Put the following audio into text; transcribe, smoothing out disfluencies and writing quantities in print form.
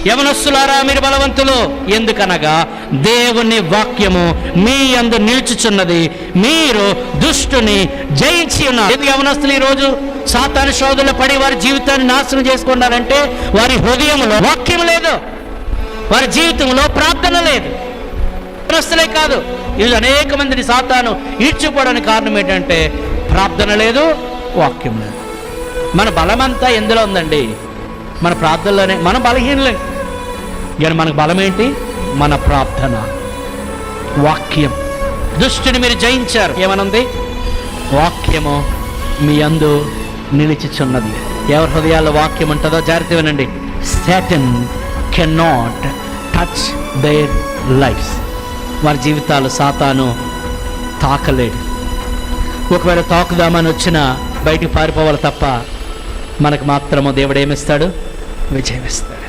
యవనస్తులారా మీరు బలవంతులు, ఎందుకనగా దేవుని వాక్యము మీ యందు నిలుచుచున్నది, మీరు దుష్టుని జయించి ఉన్నారు. యవనస్తులు ఈరోజు సాతాను శోధనలో పడి వారి జీవితాన్ని నాశనం చేసుకున్నారంటే వారి హృదయంలో వాక్యం లేదు, వారి జీవితంలో ప్రార్థన లేదు. యవనస్తులే కాదు, ఈరోజు అనేక మందిని సాతాను ఈడ్చిపోవడానికి కారణం ఏంటంటే ప్రార్థన లేదు, వాక్యం లేదు. మన బలమంతా ఎందులో ఉందండి? మన ప్రార్థనలోనే. మన బలహీనలే, కానీ మనకు బలం ఏంటి? మన ప్రార్థన, వాక్యం. దుష్టుని మీరు జయించారు, ఏమనుంది? వాక్యము మీ యందు నిలిచిచున్నది. ఎవరి హృదయాల్లో వాక్యం ఉంటుందో జాగ్రత్త వినండి. Satan can not touch there lifes. వారి జీవితాలు సాతాను తాకలేడు. ఒకవేళ తాకుదామని వచ్చినా బయటికి పారిపోవాలి తప్ప మనకు మాత్రము దేవుడు ఏమిస్తాడు? విజయం ఇస్తాడు.